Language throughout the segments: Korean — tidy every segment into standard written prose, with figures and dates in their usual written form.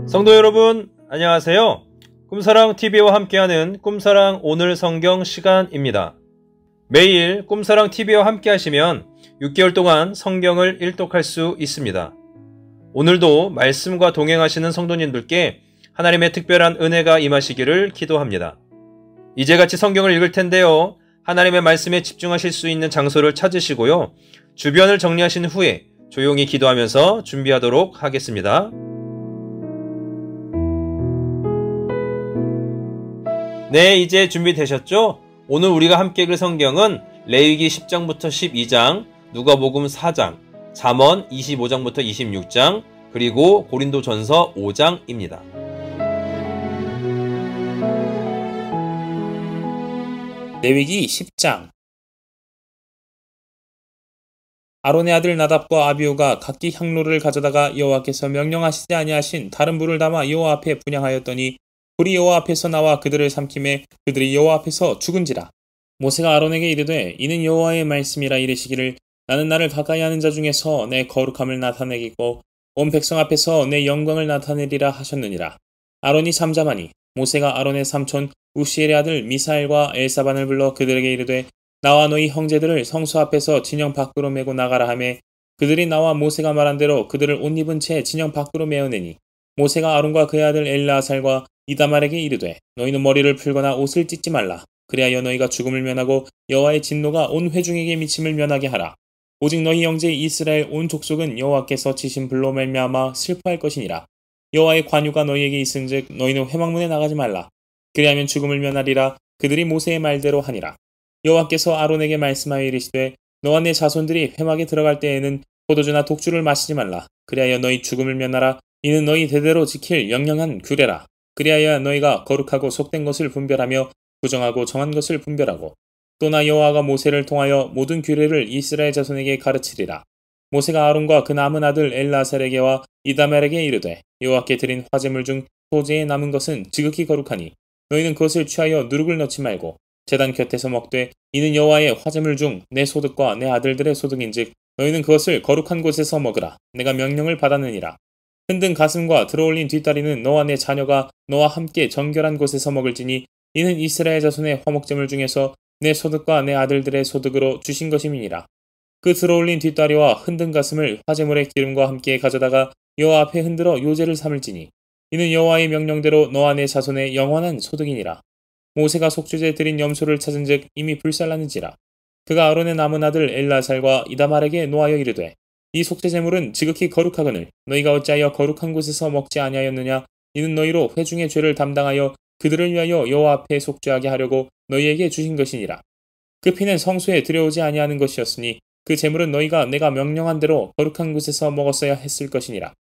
성도 여러분, 안녕하세요. 꿈사랑TV와 함께하는 꿈사랑 오늘 성경 시간입니다. 매일 꿈사랑TV와 함께 하시면 6개월 동안 성경을 일독할 수 있습니다. 오늘도 말씀과 동행하시는 성도님들께 하나님의 특별한 은혜가 임하시기를 기도합니다. 이제같이 성경을 읽을 텐데요. 하나님의 말씀에 집중하실 수 있는 장소를 찾으시고요. 주변을 정리하신 후에 조용히 기도하면서 준비하도록 하겠습니다. 네, 이제 준비되셨죠? 오늘 우리가 함께 읽을 성경은 레위기 10장부터 12장, 누가복음 4장, 잠언 25장부터 26장, 그리고 고린도전서 5장입니다. 레위기 10장. 아론의 아들 나답과 아비후가 각기 향로를 가져다가 여호와께서 명령하시지 아니하신 다른 불을 담아 여호와 앞에 분향하였더니 불이 여호와 앞에서 나와 그들을 삼키매 그들이 여호와 앞에서 죽은지라. 모세가 아론에게 이르되 이는 여호와의 말씀이라 이르시기를 나는 나를 가까이 하는 자 중에서 내 거룩함을 나타내겠고 온 백성 앞에서 내 영광을 나타내리라 하셨느니라. 아론이 잠잠하니 모세가 아론의 삼촌 우시엘의 아들 미사엘과 엘사반을 불러 그들에게 이르되 나와 너희 형제들을 성소 앞에서 진영 밖으로 메고 나가라 하매 그들이 나와 모세가 말한 대로 그들을 옷 입은 채 진영 밖으로 메어내니 모세가 아론과 그의 아들 엘르아살과 이다말에게 이르되 너희는 머리를 풀거나 옷을 찢지 말라. 그리하여 너희가 죽음을 면하고 여호와의 진노가 온 회중에게 미침을 면하게 하라. 오직 너희 형제 이스라엘 온 족속은 여호와께서 치신 불로 말미암아 슬퍼할 것이니라. 여호와의 관유가 너희에게 있은즉 너희는 회막문에 나가지 말라. 그리하면 죽음을 면하리라. 그들이 모세의 말대로 하니라. 여호와께서 아론에게 말씀하여 이르시되 너와 내 자손들이 회막에 들어갈 때에는 포도주나 독주를 마시지 말라. 그리하여 너희 죽음을 면하라. 이는 너희 대대로 지킬 영영한 규례라. 그리하여 너희가 거룩하고 속된 것을 분별하며 부정하고 정한 것을 분별하고 또나 여호와가 모세를 통하여 모든 규례를 이스라엘 자손에게 가르치리라. 모세가 아론과 그 남은 아들 엘르아살에게와 이다말에게 이르되 여호와께 드린 화제물 중 소재에 남은 것은 지극히 거룩하니 너희는 그것을 취하여 누룩을 넣지 말고 제단 곁에서 먹되 이는 여호와의 화제물 중 내 소득과 내 아들들의 소득인즉 너희는 그것을 거룩한 곳에서 먹으라. 내가 명령을 받았느니라. 흔든 가슴과 들어올린 뒷다리는 너와 내 자녀가 너와 함께 정결한 곳에서 먹을지니 이는 이스라엘 자손의 화목제물 중에서 내 소득과 내 아들들의 소득으로 주신 것임이니라. 그 들어올린 뒷다리와 흔든 가슴을 화제물의 기름과 함께 가져다가 여호와 앞에 흔들어 요제를 삼을지니 이는 여호와의 명령대로 너와 내 자손의 영원한 소득이니라. 모세가 속죄제 드린 염소를 찾은즉 이미 불살랐는지라. 그가 아론의 남은 아들 엘르아살과 이다말에게 노하여 이르되 이 속죄제물은 지극히 거룩하거늘 너희가 어찌하여 거룩한 곳에서 먹지 아니하였느냐. 이는 너희로 회중의 죄를 담당하여 그들을 위하여 여호와 앞에 속죄하게 하려고 너희에게 주신 것이니라. 그 피는 성소에 들여오지 아니하는 것이었으니 그 제물은 너희가 내가 명령한 대로 거룩한 곳에서 먹었어야 했을 것이니라.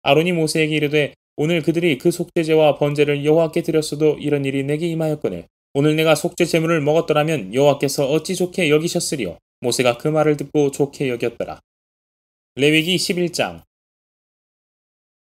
아론이 모세에게 이르되 오늘 그들이 그 속죄제와 번제를 여호와께 드렸어도 이런 일이 내게 임하였거늘 오늘 내가 속죄 제물을 먹었더라면 여호와께서 어찌 좋게 여기셨으리요. 모세가 그 말을 듣고 좋게 여겼더라. 레위기 11장.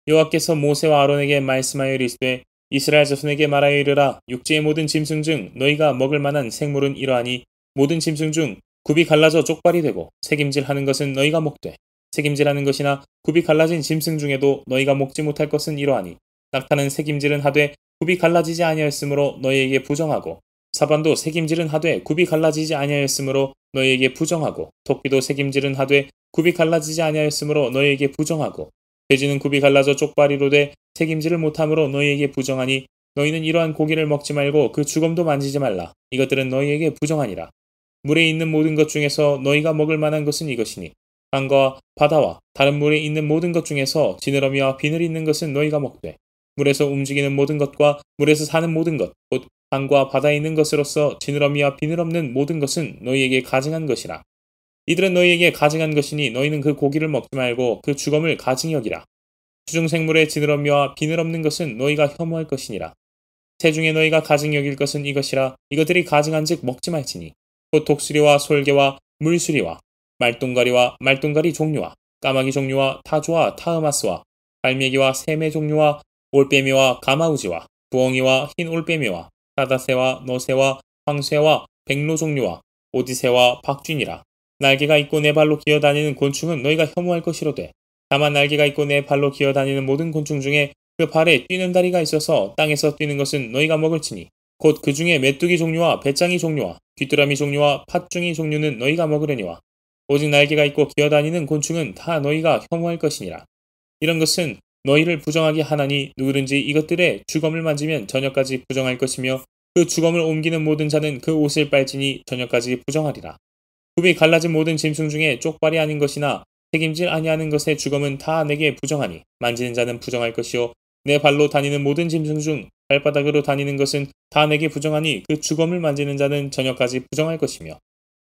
여호와께서 모세와 아론에게 말씀하여 이르시되 이스라엘 자손에게 말하여 이르라. 육지의 모든 짐승 중 너희가 먹을 만한 생물은 이러하니 모든 짐승 중 굽이 갈라져 족발이 되고 새김질하는 것은 너희가 먹되 새김질하는 것이나 굽이 갈라진 짐승 중에도 너희가 먹지 못할 것은 이러하니 낙타는 새김질은 하되 굽이 갈라지지 아니하였으므로 너희에게 부정하고 사반도 새김질은 하되 굽이 갈라지지 아니하였으므로 너희에게 부정하고 토끼도 새김질은 하되 굽이 갈라지지 아니하였으므로 너희에게 부정하고 돼지는 굽이 갈라져 쪽발이로 돼 새김질을 못함으로 너희에게 부정하니 너희는 이러한 고기를 먹지 말고 그 주검도 만지지 말라. 이것들은 너희에게 부정하니라. 물에 있는 모든 것 중에서 너희가 먹을 만한 것은 이것이니 강과 바다와 다른 물에 있는 모든 것 중에서 지느러미와 비늘 있는 것은 너희가 먹되 물에서 움직이는 모든 것과 물에서 사는 모든 것 곧 강과 바다에 있는 것으로서 지느러미와 비늘 없는 모든 것은 너희에게 가증한 것이라. 이들은 너희에게 가증한 것이니 너희는 그 고기를 먹지 말고 그 주검을 가증히 여기라. 주중생물의 지느러미와 비늘 없는 것은 너희가 혐오할 것이니라. 새 중에 너희가 가증히 여길 것은 이것이라. 이것들이 가증한즉 먹지 말지니 곧 독수리와 솔개와 물수리와 말똥가리와 말똥가리 종류와 까마귀 종류와 타조와 타흐마스와 갈매기와 새매 종류와 올빼미와 가마우지와 부엉이와 흰 올빼미와 사다새와 너새와 황새와 백로 종류와 오디새와 박쥐니라. 날개가 있고 네 발로 기어다니는 곤충은 너희가 혐오할 것이로되 다만 날개가 있고 네 발로 기어다니는 모든 곤충 중에 그 발에 뛰는 다리가 있어서 땅에서 뛰는 것은 너희가 먹을지니 곧 그 중에 메뚜기 종류와 배짱이 종류와 귀뚜라미 종류와 팥중이 종류는 너희가 먹으려니와 오직 날개가 있고 기어다니는 곤충은 다 너희가 혐오할 것이니라. 이런 것은 너희를 부정하게 하나니 누구든지 이것들의 주검을 만지면 저녁까지 부정할 것이며 그 주검을 옮기는 모든 자는 그 옷을 빨지니 저녁까지 부정하리라. 굽이 갈라진 모든 짐승 중에 쪽발이 아닌 것이나 책임질 아니하는 것의 주검은 다 내게 부정하니 만지는 자는 부정할 것이요 내 발로 다니는 모든 짐승 중 발바닥으로 다니는 것은 다 내게 부정하니 그 주검을 만지는 자는 저녁까지 부정할 것이며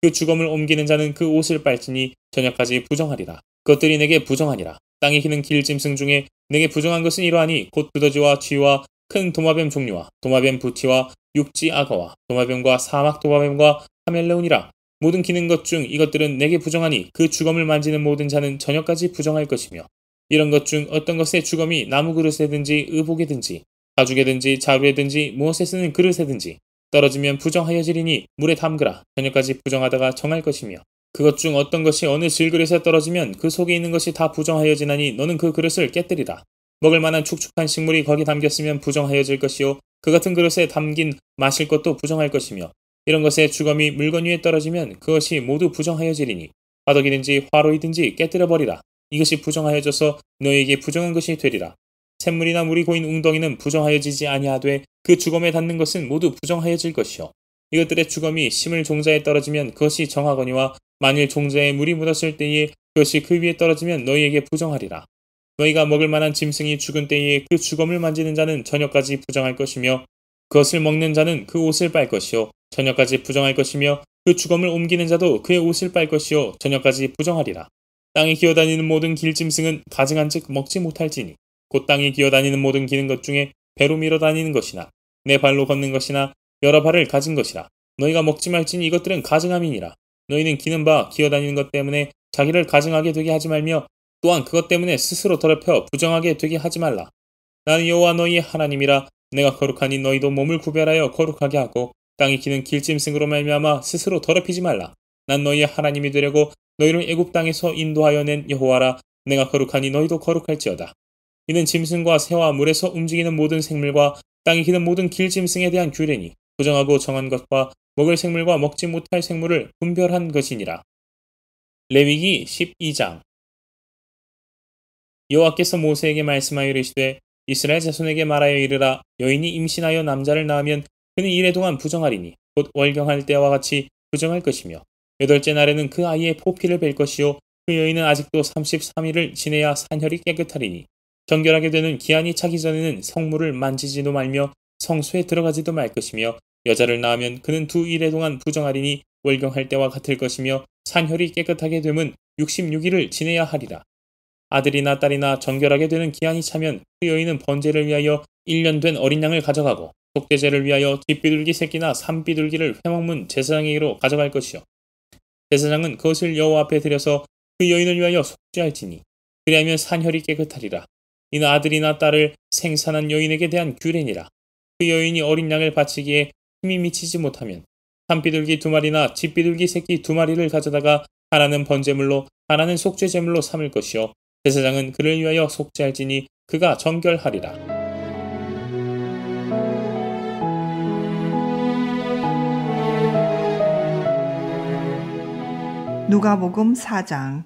그 주검을 옮기는 자는 그 옷을 빨지니 저녁까지 부정하리라. 그것들이 내게 부정하니라. 땅에 기는 길 짐승 중에 내게 부정한 것은 이러하니 곧 두더지와 쥐와 큰 도마뱀 종류와 도마뱀 부티와 육지 악어와 도마뱀과 사막 도마뱀과 카멜레온이라. 모든 기는 것 중 이것들은 내게 부정하니 그 주검을 만지는 모든 자는 저녁까지 부정할 것이며 이런 것 중 어떤 것의 주검이 나무 그릇에든지 의복에든지 가죽에든지 자루에든지 무엇에 쓰는 그릇에든지 떨어지면 부정하여지리니 물에 담그라. 저녁까지 부정하다가 정할 것이며 그것 중 어떤 것이 어느 질그릇에 떨어지면 그 속에 있는 것이 다 부정하여지나니 너는 그 그릇을 깨뜨리라. 먹을 만한 축축한 식물이 거기 담겼으면 부정하여질 것이요 그 같은 그릇에 담긴 마실 것도 부정할 것이며 이런 것의 주검이 물건 위에 떨어지면 그것이 모두 부정하여지리니 화덕이든지 화로이든지 깨뜨려버리라. 이것이 부정하여져서 너에게 부정한 것이 되리라. 샘물이나 물이 고인 웅덩이는 부정하여지지 아니하되 그 주검에 닿는 것은 모두 부정하여질 것이요 이것들의 주검이 심을 종자에 떨어지면 그것이 정하거니와 만일 종자에 물이 묻었을 때에 그것이 그 위에 떨어지면 너희에게 부정하리라. 너희가 먹을 만한 짐승이 죽은 때에 그 주검을 만지는 자는 저녁까지 부정할 것이며 그것을 먹는 자는 그 옷을 빨 것이요 저녁까지 부정할 것이며 그 주검을 옮기는 자도 그의 옷을 빨 것이요 저녁까지 부정하리라. 땅에 기어다니는 모든 길짐승은 가증한즉 먹지 못할지니 곧 땅에 기어다니는 모든 기는 것 중에 배로 밀어다니는 것이나 내 발로 걷는 것이나 여러 발을 가진 것이라. 너희가 먹지 말지니 이것들은 가증함이니라. 너희는 기는 바 기어다니는 것 때문에 자기를 가증하게 되게 하지 말며 또한 그것 때문에 스스로 더럽혀 부정하게 되게 하지 말라. 나는 여호와 너희의 하나님이라. 내가 거룩하니 너희도 몸을 구별하여 거룩하게 하고 땅에 기는 길짐승으로 말미암아 스스로 더럽히지 말라. 난 너희의 하나님이 되려고 너희를 애굽 땅에서 인도하여 낸 여호와라. 내가 거룩하니 너희도 거룩할지어다. 이는 짐승과 새와 물에서 움직이는 모든 생물과 땅에 기는 모든 길짐승에 대한 규례니 부정하고 정한 것과 먹을 생물과 먹지 못할 생물을 분별한 것이니라. 레위기 12장. 여호와께서 모세에게 말씀하여 이르시되 이스라엘 자손에게 말하여 이르라. 여인이 임신하여 남자를 낳으면 그는 이래 동안 부정하리니 곧 월경할 때와 같이 부정할 것이며 여덟째 날에는 그 아이의 포피를 뵐 것이요 그 여인은 아직도 33일을 지내야 산혈이 깨끗하리니 정결하게 되는 기한이 차기 전에는 성물을 만지지도 말며 성소에 들어가지도 말 것이며 여자를 낳으면 그는 2일에 동안 부정하리니 월경할 때와 같을 것이며 산혈이 깨끗하게 되면 66일을 지내야 하리라. 아들이나 딸이나 정결하게 되는 기한이 차면 그 여인은 번제를 위하여 1년 된 어린 양을 가져가고 속죄제를 위하여 뒷비둘기 새끼나 산비둘기를 회먹문 제사장에게로 가져갈 것이요 제사장은 그것을 여호와 앞에 드려서 그 여인을 위하여 속죄할지니 그리하면 산혈이 깨끗하리라. 이는 아들이나 딸을 생산한 여인에게 대한 규례니라. 그 여인이 어린 양을 바치기에 힘이 미치지 못하면 산비둘기 2마리나 집비둘기 새끼 2마리를 가져다가 하나는 번제물로 하나는 속죄제물로 삼을 것이요 제사장은 그를 위하여 속죄할지니 그가 정결하리라. 누가복음 4장.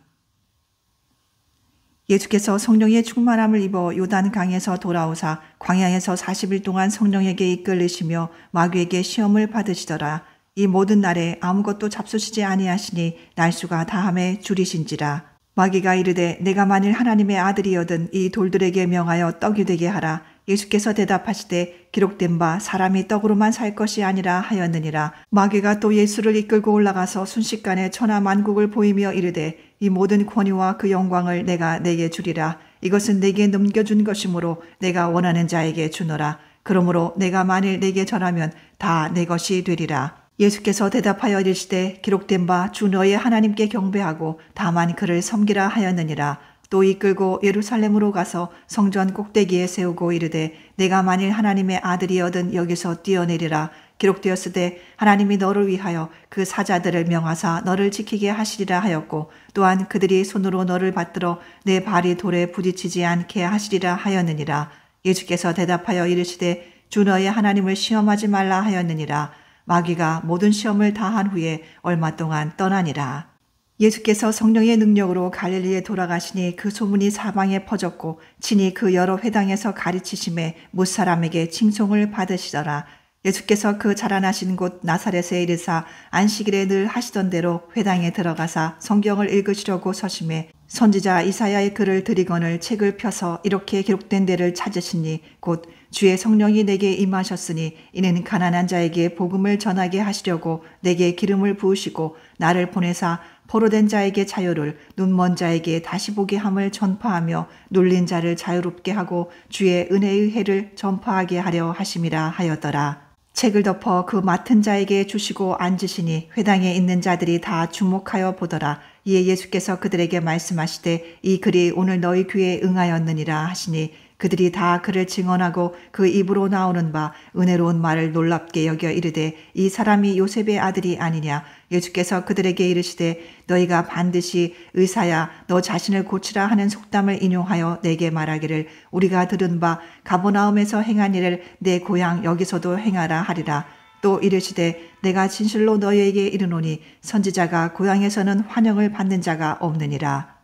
예수께서 성령의 충만함을 입어 요단강에서 돌아오사 광야에서 40일 동안 성령에게 이끌리시며 마귀에게 시험을 받으시더라. 이 모든 날에 아무것도 잡수시지 아니하시니 날수가 다함에 줄이신지라. 마귀가 이르되 내가 만일 하나님의 아들이여든 이 돌들에게 명하여 떡이 되게 하라. 예수께서 대답하시되 기록된 바 사람이 떡으로만 살 것이 아니라 하였느니라. 마귀가 또 예수를 이끌고 올라가서 순식간에 천하 만국을 보이며 이르되 이 모든 권위와 그 영광을 내가 내게 주리라. 이것은 내게 넘겨준 것이므로 내가 원하는 자에게 주노라. 그러므로 내가 만일 내게 전하면 다 내 것이 되리라. 예수께서 대답하여 이르시되 기록된 바 주 너의 하나님께 경배하고 다만 그를 섬기라 하였느니라. 또 이끌고 예루살렘으로 가서 성전 꼭대기에 세우고 이르되 내가 만일 하나님의 아들이여든 여기서 뛰어내리라. 기록되었으되 하나님이 너를 위하여 그 사자들을 명하사 너를 지키게 하시리라 하였고 또한 그들이 손으로 너를 받들어 내 발이 돌에 부딪히지 않게 하시리라 하였느니라. 예수께서 대답하여 이르시되 주 너의 하나님을 시험하지 말라 하였느니라. 마귀가 모든 시험을 다한 후에 얼마 동안 떠나니라. 예수께서 성령의 능력으로 갈릴리에 돌아가시니 그 소문이 사방에 퍼졌고 친히 그 여러 회당에서 가르치심에 못 사람에게 칭송을 받으시더라. 예수께서 그 자라나신 곳 나사렛에 이르사 안식일에 늘 하시던 대로 회당에 들어가사 성경을 읽으시려고 서심해 선지자 이사야의 글을 들이거늘 책을 펴서 이렇게 기록된 데를 찾으시니 곧 주의 성령이 내게 임하셨으니 이는 가난한 자에게 복음을 전하게 하시려고 내게 기름을 부으시고 나를 보내사 포로된 자에게 자유를 눈먼 자에게 다시 보게 함을 전파하며 눌린 자를 자유롭게 하고 주의 은혜의 해를 전파하게 하려 하심이라 하였더라. 책을 덮어 그 맡은 자에게 주시고 앉으시니 회당에 있는 자들이 다 주목하여 보더라. 이에 예수께서 그들에게 말씀하시되 이 글이 오늘 너희 귀에 응하였느니라 하시니 그들이 다 그를 증언하고 그 입으로 나오는 바 은혜로운 말을 놀랍게 여겨 이르되 이 사람이 요셉의 아들이 아니냐. 예수께서 그들에게 이르시되 너희가 반드시 의사야 너 자신을 고치라 하는 속담을 인용하여 내게 말하기를 우리가 들은 바 가버나움에서 행한 일을 내 고향 여기서도 행하라 하리라. 또 이르시되 내가 진실로 너희에게 이르노니 선지자가 고향에서는 환영을 받는 자가 없느니라.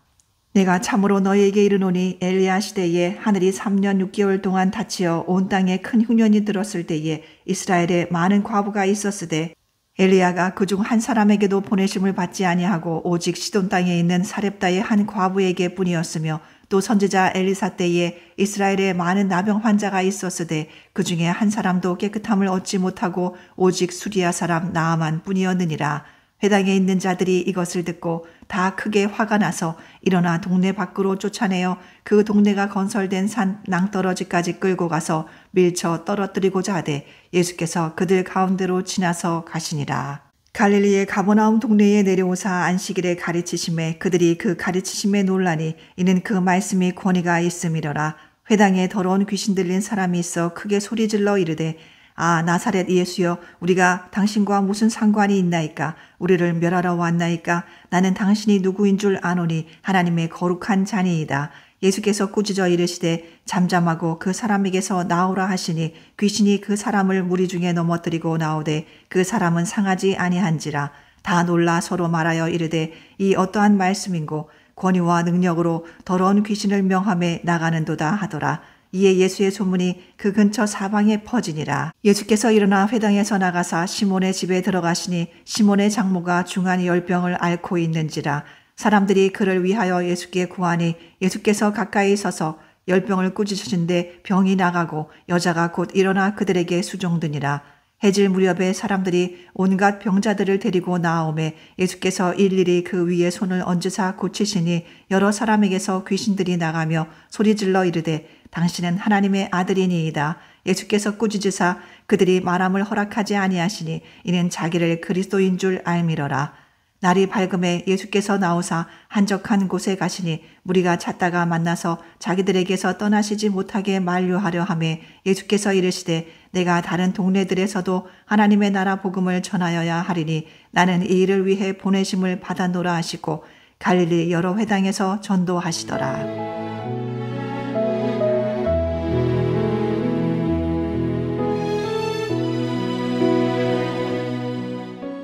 내가 참으로 너희에게 이르노니 엘리야 시대에 하늘이 3년 6개월 동안 닫히어 온 땅에 큰 흉년이 들었을 때에 이스라엘에 많은 과부가 있었으되 엘리야가 그중 한 사람에게도 보내심을 받지 아니하고 오직 시돈 땅에 있는 사렙다의 한 과부에게 뿐이었으며 또 선지자 엘리사 때에 이스라엘에 많은 나병 환자가 있었으되 그 중에 한 사람도 깨끗함을 얻지 못하고 오직 수리아 사람 나아만 뿐이었느니라. 회당에 있는 자들이 이것을 듣고 다 크게 화가 나서 일어나 동네 밖으로 쫓아내어 그 동네가 건설된 산 낭떠러지까지 끌고 가서 밀쳐 떨어뜨리고자 하되 예수께서 그들 가운데로 지나서 가시니라. 갈릴리의 가버나움 동네에 내려오사 안식일에 가르치심에 그들이 그 가르치심에 놀라니 이는 그 말씀이 권위가 있음이로라. 회당에 더러운 귀신 들린 사람이 있어 크게 소리질러 이르되 아 나사렛 예수여 우리가 당신과 무슨 상관이 있나이까. 우리를 멸하러 왔나이까. 나는 당신이 누구인 줄 아노니 하나님의 거룩한 자니이다. 예수께서 꾸짖어 이르시되 잠잠하고 그 사람에게서 나오라 하시니 귀신이 그 사람을 무리 중에 넘어뜨리고 나오되 그 사람은 상하지 아니한지라. 다 놀라 서로 말하여 이르되 이 어떠한 말씀인고 권위와 능력으로 더러운 귀신을 명함에 나가는도다 하더라. 이에 예수의 소문이 그 근처 사방에 퍼지니라. 예수께서 일어나 회당에서 나가사 시몬의 집에 들어가시니 시몬의 장모가 중한 열병을 앓고 있는지라. 사람들이 그를 위하여 예수께 구하니 예수께서 가까이 서서 열병을 꾸짖으신데 병이 나가고 여자가 곧 일어나 그들에게 수종드니라. 해질 무렵에 사람들이 온갖 병자들을 데리고 나오매 예수께서 일일이 그 위에 손을 얹으사 고치시니 여러 사람에게서 귀신들이 나가며 소리질러 이르되 당신은 하나님의 아들이니이다. 예수께서 꾸짖으사 그들이 말함을 허락하지 아니하시니 이는 자기를 그리스도인 줄 알미러라. 날이 밝음에 예수께서 나오사 한적한 곳에 가시니 무리가 찾다가 만나서 자기들에게서 떠나시지 못하게 만류하려 하매 예수께서 이르시되 내가 다른 동네들에서도 하나님의 나라 복음을 전하여야 하리니 나는 이 일을 위해 보내심을 받았노라 하시고 갈릴리 여러 회당에서 전도하시더라.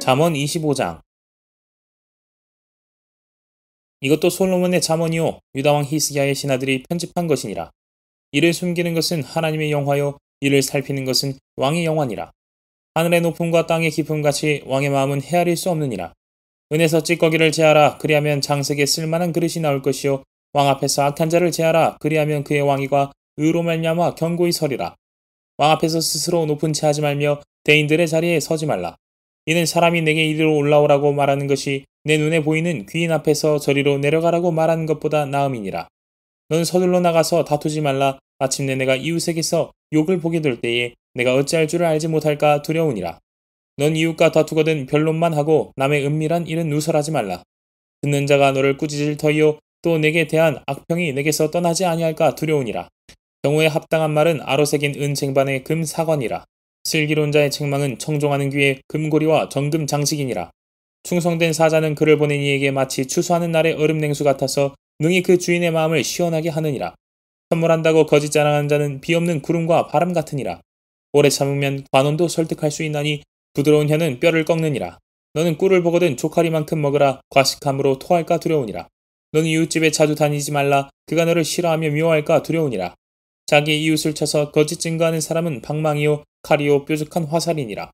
잠언 25장. 이것도 솔로몬의 잠언이요 유다왕 히스기야의 신하들이 편집한 것이니라. 이를 숨기는 것은 하나님의 영화요 이를 살피는 것은 왕의 영화니라. 하늘의 높음과 땅의 깊음같이 왕의 마음은 헤아릴 수 없느니라. 은에서 찌꺼기를 제하라. 그리하면 장색에 쓸만한 그릇이 나올 것이요 왕 앞에서 악한 자를 제하라. 그리하면 그의 왕위가 의로 말미암아 견고히 서리라. 왕 앞에서 스스로 높은 채 하지 말며 대인들의 자리에 서지 말라. 이는 사람이 내게 이리로 올라오라고 말하는 것이 내 눈에 보이는 귀인 앞에서 저리로 내려가라고 말하는 것보다 나음이니라. 넌 서둘러 나가서 다투지 말라. 마침내 내가 이웃에게서 욕을 보게 될 때에 내가 어찌할 줄을 알지 못할까 두려우니라. 넌 이웃과 다투거든 변론만 하고 남의 은밀한 일은 누설하지 말라. 듣는 자가 너를 꾸짖을 터이요 또 내게 대한 악평이 내게서 떠나지 아니할까 두려우니라. 경우에 합당한 말은 아로새긴 은쟁반의 금 사관이라. 슬기론자의 책망은 청종하는 귀에 금고리와 정금 장식이니라. 충성된 사자는 그를 보낸 이에게 마치 추수하는 날의 얼음 냉수 같아서 능히 그 주인의 마음을 시원하게 하느니라. 선물한다고 거짓 자랑하는 자는 비 없는 구름과 바람 같으니라. 오래 참으면 관원도 설득할 수 있나니 부드러운 혀는 뼈를 꺾느니라. 너는 꿀을 보거든 조카리만큼 먹으라. 과식함으로 토할까 두려우니라. 너는 이웃집에 자주 다니지 말라. 그가 너를 싫어하며 미워할까 두려우니라. 자기의 이웃을 쳐서 거짓 증거하는 사람은 방망이요 칼이요 뾰족한 화살이니라.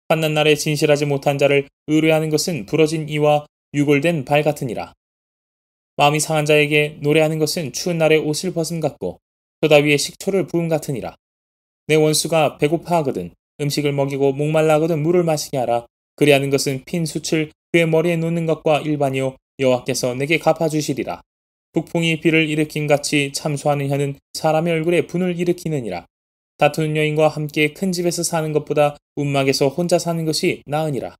환난 날에 진실하지 못한 자를 의뢰하는 것은 부러진 이와 유골된 발 같으니라. 마음이 상한 자에게 노래하는 것은 추운 날에 옷을 벗음 같고 소다 위에 식초를 부음 같으니라. 내 원수가 배고파하거든 음식을 먹이고 목말라 하거든 물을 마시게 하라. 그리하는 것은 핀 숯을 그의 머리에 놓는 것과 일반이요 여호와께서 내게 갚아주시리라. 북풍이 비를 일으킨 같이 참소하는 혀는 사람의 얼굴에 분을 일으키느니라. 다투는 여인과 함께 큰 집에서 사는 것보다 움막에서 혼자 사는 것이 나으니라.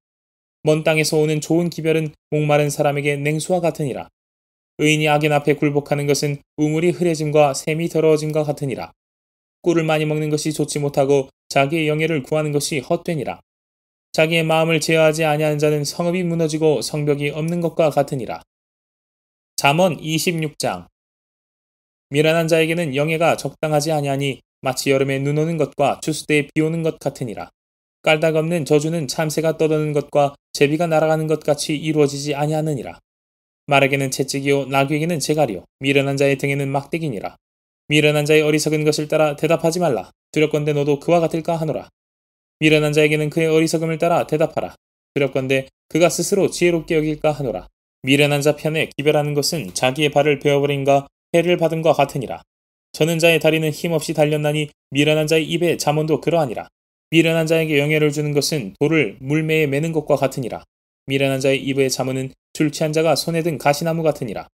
먼 땅에서 오는 좋은 기별은 목마른 사람에게 냉수와 같으니라. 의인이 악인 앞에 굴복하는 것은 우물이 흐려짐과 샘이 더러워짐과 같으니라. 꿀을 많이 먹는 것이 좋지 못하고 자기의 영예를 구하는 것이 헛되니라. 자기의 마음을 제어하지 아니하는 자는 성읍이 무너지고 성벽이 없는 것과 같으니라. 잠언 26장. 미련한 자에게는 영예가 적당하지 아니하니 마치 여름에 눈 오는 것과 추수 때에 비 오는 것 같으니라. 깔딱 없는 저주는 참새가 떠도는 것과 제비가 날아가는 것 같이 이루어지지 아니하느니라. 말에게는 채찍이요 나귀에게는 재갈이요 미련한 자의 등에는 막대기니라. 미련한 자의 어리석은 것을 따라 대답하지 말라. 두렵건대 너도 그와 같을까 하노라. 미련한 자에게는 그의 어리석음을 따라 대답하라. 두렵건대 그가 스스로 지혜롭게 여길까 하노라. 미련한 자 편에 기별하는 것은 자기의 발을 베어버림과 해를 받음과 같으니라. 저는 자의 다리는 힘없이 달렸나니 미련한 자의 입에 잠언도 그러하니라. 미련한 자에게 영예를 주는 것은 돌을 물매에 매는 것과 같으니라. 미련한 자의 입에 잠언은 술 취한 자가 손에 든 가시나무 같으니라.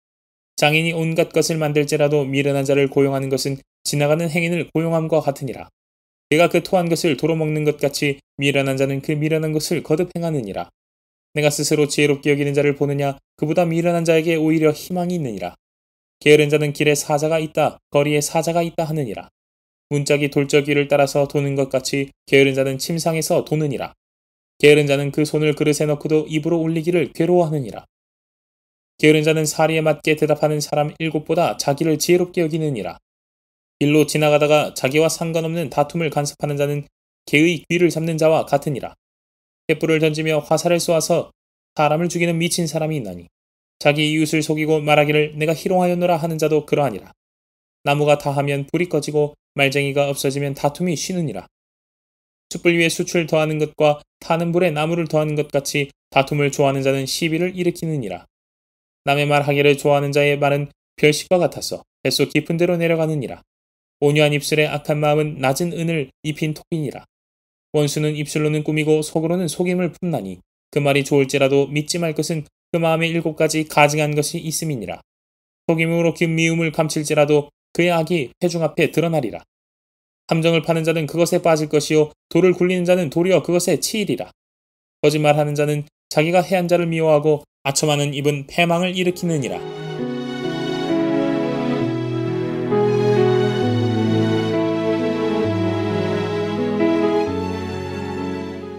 장인이 온갖 것을 만들지라도 미련한 자를 고용하는 것은 지나가는 행인을 고용함과 같으니라. 내가 그 토한 것을 도로 먹는 것 같이 미련한 자는 그 미련한 것을 거듭 행하느니라. 내가 스스로 지혜롭게 여기는 자를 보느냐 그보다 미련한 자에게 오히려 희망이 있느니라. 게으른 자는 길에 사자가 있다 거리에 사자가 있다 하느니라. 문짝이 돌적이를 따라서 도는 것 같이 게으른 자는 침상에서 도느니라. 게으른 자는 그 손을 그릇에 넣고도 입으로 올리기를 괴로워하느니라. 게으른 자는 사리에 맞게 대답하는 사람 7보다 자기를 지혜롭게 여기느니라. 길로 지나가다가 자기와 상관없는 다툼을 간섭하는 자는 개의 귀를 잡는 자와 같으니라. 횃불을 던지며 화살을 쏘아서 사람을 죽이는 미친 사람이 있나니 자기 이웃을 속이고 말하기를 내가 희롱하였노라 하는 자도 그러하니라. 나무가 다하면 불이 꺼지고 말쟁이가 없어지면 다툼이 쉬느니라. 숯불 위에 숯을 더하는 것과 타는 불에 나무를 더하는 것 같이 다툼을 좋아하는 자는 시비를 일으키느니라. 남의 말하기를 좋아하는 자의 말은 별식과 같아서 뱃속 깊은 데로 내려가느니라. 온유한 입술에 악한 마음은 낮은 은을 입힌 톱이니라. 원수는 입술로는 꾸미고 속으로는 속임을 품나니 그 말이 좋을지라도 믿지 말 것은 그 마음에 7가지 가증한 것이 있음이니라. 속임으로 그 미움을 감칠지라도 그의 악이 회중 앞에 드러나리라. 함정을 파는 자는 그것에 빠질 것이요 돌을 굴리는 자는 도리어 그것에 치이리라. 거짓말하는 자는 자기가 해한 자를 미워하고 아첨하는 입은 패망을 일으키느니라.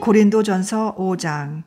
고린도전서 5장.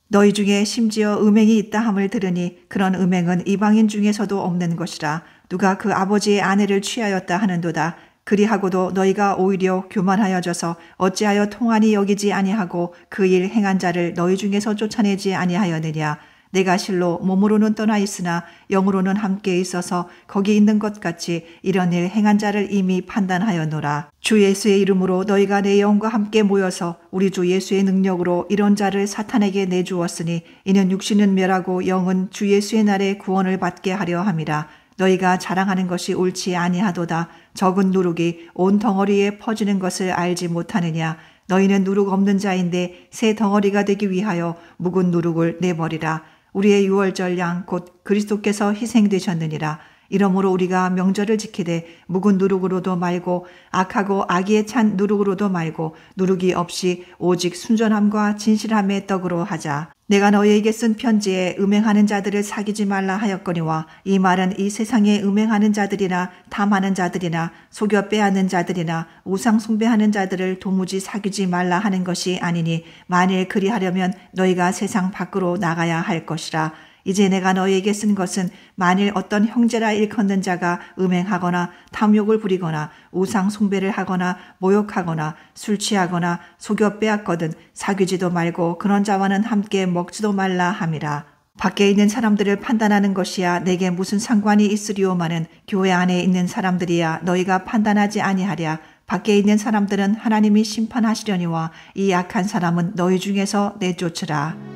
너희 중에 심지어 음행이 있다 함을 들으니 그런 음행은 이방인 중에서도 없는 것이라. 누가 그 아버지의 아내를 취하였다 하는도다. 그리하고도 너희가 오히려 교만하여져서 어찌하여 통한이 여기지 아니하고 그 일 행한 자를 너희 중에서 쫓아내지 아니하였느냐. 내가 실로 몸으로는 떠나 있으나 영으로는 함께 있어서 거기 있는 것 같이 이런 일 행한 자를 이미 판단하였노라. 주 예수의 이름으로 너희가 내 영과 함께 모여서 우리 주 예수의 능력으로 이런 자를 사탄에게 내주었으니 이는 육신은 멸하고 영은 주 예수의 날에 구원을 받게 하려 함이라. 너희가 자랑하는 것이 옳지 아니하도다. 적은 누룩이 온 덩어리에 퍼지는 것을 알지 못하느냐. 너희는 누룩 없는 자인데 새 덩어리가 되기 위하여 묵은 누룩을 내버리라. 우리의 유월절 양 곧 그리스도께서 희생되셨느니라. 이러므로 우리가 명절을 지키되 묵은 누룩으로도 말고 악하고 악의에 찬 누룩으로도 말고 누룩이 없이 오직 순전함과 진실함의 떡으로 하자. 내가 너희에게 쓴 편지에 음행하는 자들을 사귀지 말라 하였거니와 이 말은 이 세상에 음행하는 자들이나 탐하는 자들이나 속여 빼앗는 자들이나 우상 숭배하는 자들을 도무지 사귀지 말라 하는 것이 아니니 만일 그리하려면 너희가 세상 밖으로 나가야 할 것이라. 이제 내가 너희에게 쓴 것은 만일 어떤 형제라 일컫는 자가 음행하거나 탐욕을 부리거나 우상 숭배를 하거나 모욕하거나 술 취하거나 속여 빼앗거든 사귀지도 말고 그런 자와는 함께 먹지도 말라 함이라. 밖에 있는 사람들을 판단하는 것이야 내게 무슨 상관이 있으리오마는 교회 안에 있는 사람들이야 너희가 판단하지 아니하랴. 밖에 있는 사람들은 하나님이 심판하시려니와 이 악한 사람은 너희 중에서 내쫓으라.